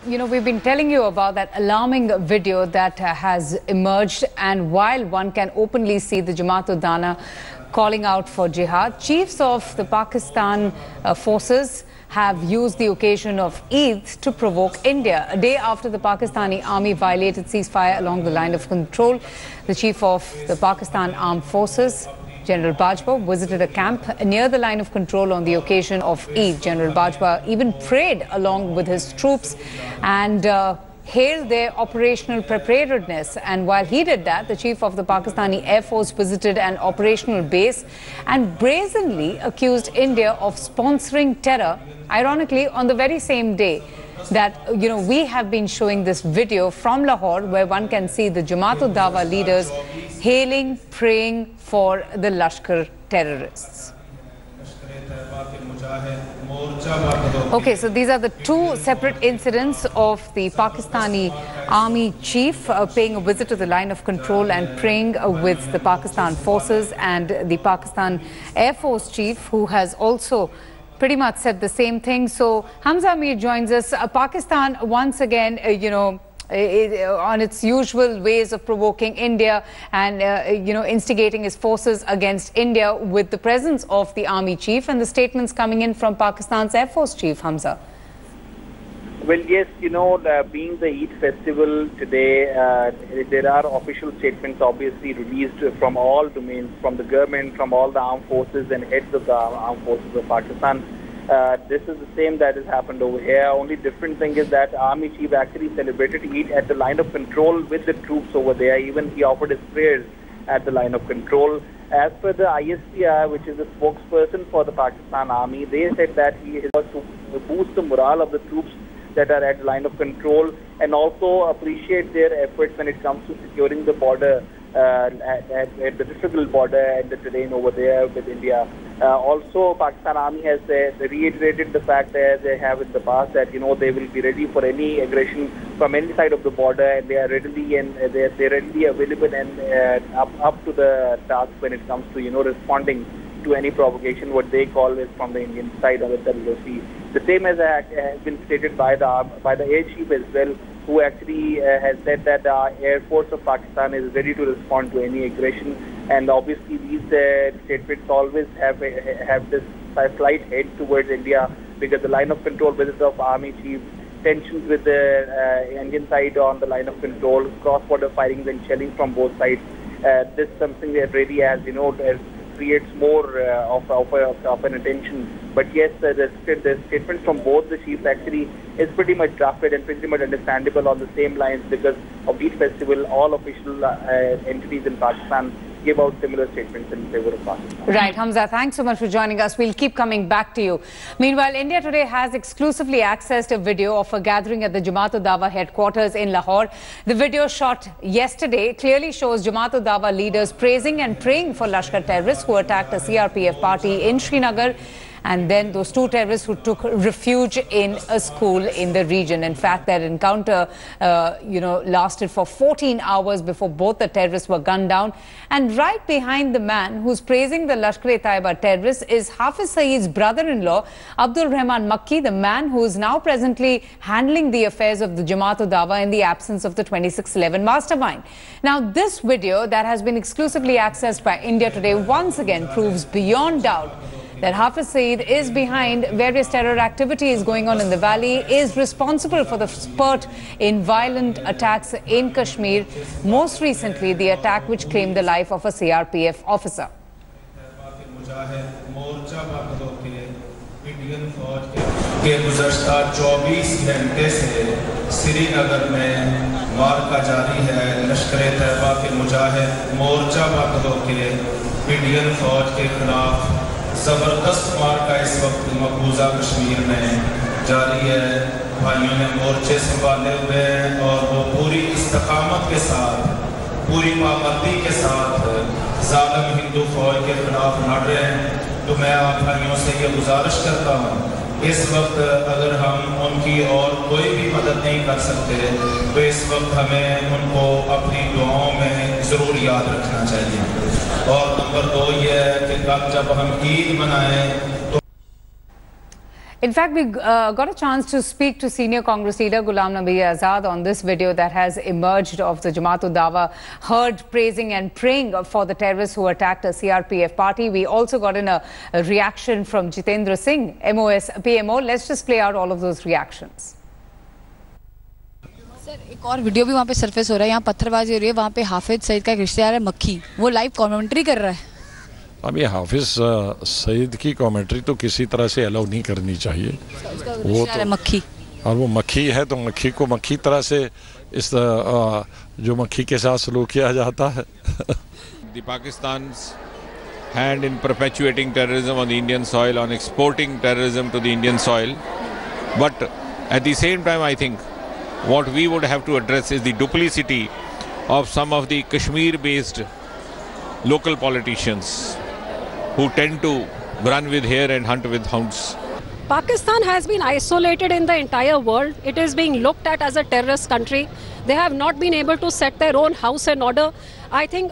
we've been telling you about that alarming video that has emerged, and while one can openly see the Jamaat-ud-Dawah calling out for jihad, chiefs of the Pakistan forces have used the occasion of Eid to provoke India. A day after the Pakistani army violated ceasefire along the line of control, the chief of the Pakistan Armed Forces, General Bajwa, visited a camp near the line of control on the occasion of Eid. General Bajwa even prayed along with his troops and hailed their operational preparedness. And while he did that, the chief of the Pakistani Air Force visited an operational base and brazenly accused India of sponsoring terror, ironically on the very same day that, we have been showing this video from Lahore, where one can see the Jamaat-ud-Dawah leaders hailing, praying for the Lashkar terrorists. Okay, so these are the two separate incidents of the Pakistani army chief paying a visit to the line of control and praying with the Pakistan forces, and the Pakistan Air Force chief, who has also pretty much said the same thing. So Hamza Amir joins us. Pakistan once again, on its usual ways of provoking India and, instigating its forces against India with the presence of the army chief and the statements coming in from Pakistan's Air Force chief, Hamza. Well, yes, being the Eid festival today, there are official statements obviously released from all domains, from the government, from all the armed forces and heads of the armed forces of Pakistan. This is the same that has happened over here. Only different thing is that Army Chief actually celebrated Eid at the line of control with the troops over there. Even he offered his prayers at the line of control. As per the ISPR, which is the spokesperson for the Pakistan Army, they said that he is to boost the morale of the troops that are at the line of control and also appreciate their efforts when it comes to securing the border, at the difficult border and the terrain over there with India. Also, Pakistan Army has reiterated the fact that they have in the past that they will be ready for any aggression from any side of the border, and they are readily available and up to the task when it comes to responding to any provocation, what they call is from the Indian side of the LeT. The same has been stated by the Air Chief as well, who actually has said that the Air Force of Pakistan is ready to respond to any aggression. And obviously these statements always have this slight head towards India, because the line of control visit of Army Chief, tensions with the Indian side on the line of control, cross-border firings and shelling from both sides. This is something that really has, creates more of an attention. But yes, the statements from both the chiefs actually is pretty much drafted and pretty much understandable on the same lines, because of Eid festival, all official entities in Pakistan give out similar statements in favor of Pakistan. Right, Hamza, thanks so much for joining us. We'll keep coming back to you. Meanwhile, India today has exclusively accessed a video of a gathering at the Jamaat-ud-Dawah headquarters in Lahore. The video shot yesterday clearly shows Jamaat-ud-Dawah leaders praising and praying for Lashkar terrorists who attacked a CRPF party in Srinagar, and then those two terrorists who took refuge in a school in the region. In fact, that encounter, lasted for 14 hours before both the terrorists were gunned down. And right behind the man who's praising the Lashkar-e-Taiba terrorists is Hafiz Saeed's brother-in-law, Abdul Makki, the man who is now presently handling the affairs of the Jamaat-ud-Dawah in the absence of the 2611 mastermind. Now, this video that has been exclusively accessed by India today once again proves beyond doubt that Hafiz Saeed is behind various terror activities going on in the valley, is responsible for the spurt in violent attacks in Kashmir, most recently the attack which claimed the life of a CRPF officer. जबरदस्त मार्का इस वक्त मकबूजा कश्मीर में जारी है। भाइयों ने मोर्चे संभाले हुए हैं और वो पूरी इस्तकामत के साथ, पूरी पाबंदी के साथ जालिम हिंदू फौज के खिलाफ लड़ रहे हैं। तो मैं आप भाइयों से ये गुजारिश करता हूँ, इस वक्त अगर हम उनकी और कोई भी मदद नहीं कर सकते तो इस वक्त हमें उनको अपनी दुआओं में ज़रूर याद रखना चाहिए। और नंबर 2 ये है कि कल जब हम ईद मनाएं तो In fact, we got a chance to speak to senior Congress leader Ghulam Nabi Azad on this video that has emerged of the Jamaat-ud-Dawah herd praising and praying for the terrorists who attacked a CRPF party. We also got in a reaction from Jitendra Singh, MOS PMO. Let's just play out all of those reactions. Sir एक और video भी वहाँ पे surface हो रहा है, यहाँ पत्थरबाजी हो रही है, वहाँ पे हाफिज सईद का एक रिश्तेदार है मक्खी, वो लाइव कमेंट्री कर रहा है। अब ये हाफिज सईद की कमेंट्री तो किसी तरह से अलाउ नहीं करनी चाहिए। वो तो मक्खी, और वो मक्खी है तो मक्खी को मक्खी तरह से इस जो मक्खी के साथ सलूक किया जाता है। The Pakistan's hand in perpetuating terrorism on the Indian soil, on exporting terrorism to the Indian soil, but at the same time I think what we would have to address is the duplicity of some of the Kashmir-based local politicians who tend to run with hare and hunt with hounds. Pakistan has been isolated in the entire world. It is being looked at as a terrorist country. They have not been able to set their own house in order. I think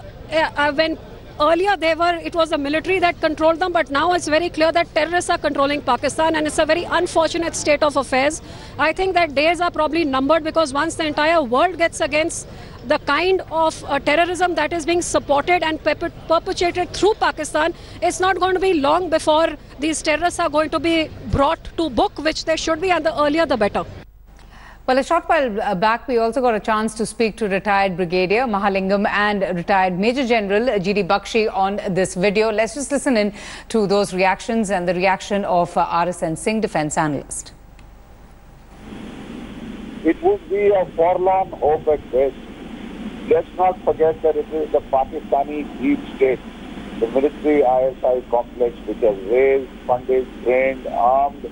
when earlier it was the military that controlled them, but now it's very clear that terrorists are controlling Pakistan, and it's a very unfortunate state of affairs. I think that days are probably numbered, because once the entire world gets against the kind of terrorism that is being supported and perpetrated through Pakistan, it's not going to be long before these terrorists are going to be brought to book, which they should be, and the earlier the better. Well, a short while back, we also got a chance to speak to retired Brigadier Mahalingam and retired Major General JuD Bakshi on this video. Let's just listen in to those reactions and the reaction of RSN Singh, defence analyst. It would be a forlorn hope at best. Let's not forget that it is the Pakistani deep state, the military ISI complex, which has raised, funded, trained, armed,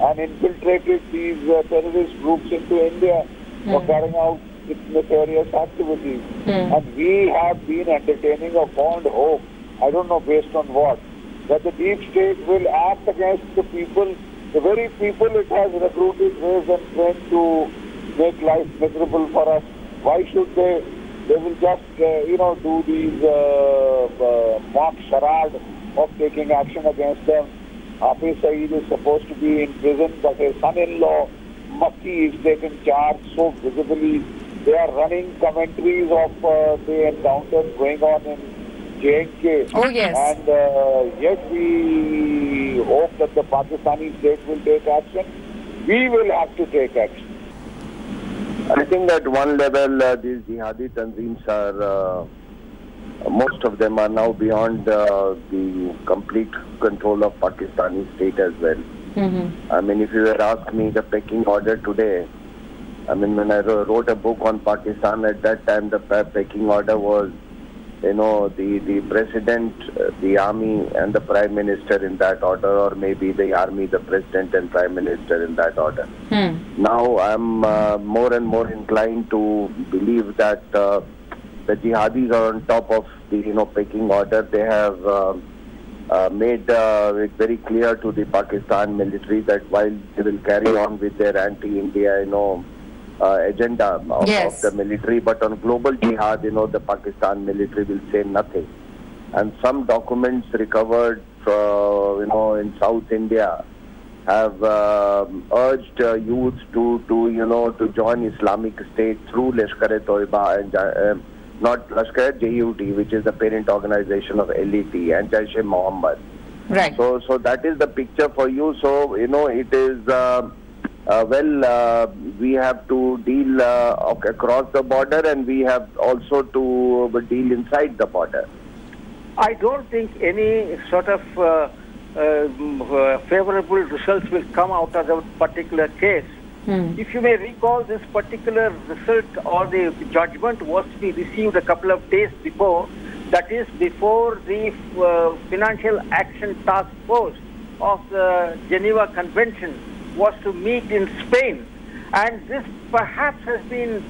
and infiltrated these terrorist groups into India for carrying out its nefarious activities. And we have been entertaining a fond hope, I don't know based on what, that the deep state will act against the people, the very people it has recruited, raised and trained to make life miserable for us. Why should they? They will just, do these mock charade of taking action against them. Hafiz Saeed is supposed to be in prison, but his son-in-law, Makki, is taken charge so visibly. They are running commentaries of the encounters going on in J&K. Oh, yes. And yet we hope that the Pakistani state will take action. We will have to take action. I think at one level, these jihadi tanzeems are, most of them are now beyond the complete control of Pakistani state as well. I mean, if you were asked me the pecking order today, I mean, when I wrote a book on Pakistan, at that time the pecking order was, the president, the army and the prime minister in that order, or maybe the army, the president and prime minister in that order. Now I'm more and more inclined to believe that the jihadis are on top of the pecking order. They have made it very clear to the Pakistan military that while they will carry on with their anti-India agenda of the military, but on global jihad, the Pakistan military will say nothing. And some documents recovered in South India have urged youths to join Islamic State through Lashkar-e-Taiba and not Lashkar-e-JuD, which is the parent organization of LeT and Jaish-e-Mohammed. Right. So that is the picture for you. So it is we have to deal across the border, and we have also to deal inside the border. I don't think any sort of favorable results will come out of the particular case. If you may recall, this particular result or the judgment was to be received a couple of days before, that is before the Financial Action Task Force of the Geneva Convention was to meet in Spain. And this perhaps has been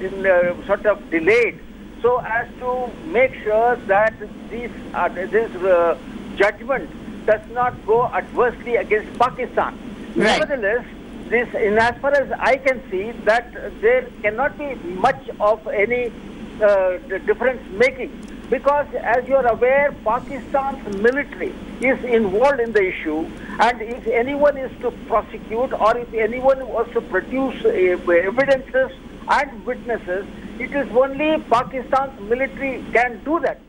sort of delayed so as to make sure that this judgment does not go adversely against Pakistan. Right. Nevertheless, in as far as I can see, that there cannot be much of any difference making, because as you are aware, Pakistan's military is involved in the issue, and if anyone is to prosecute or if anyone was to produce evidences and witnesses, it is only Pakistan's military can do that.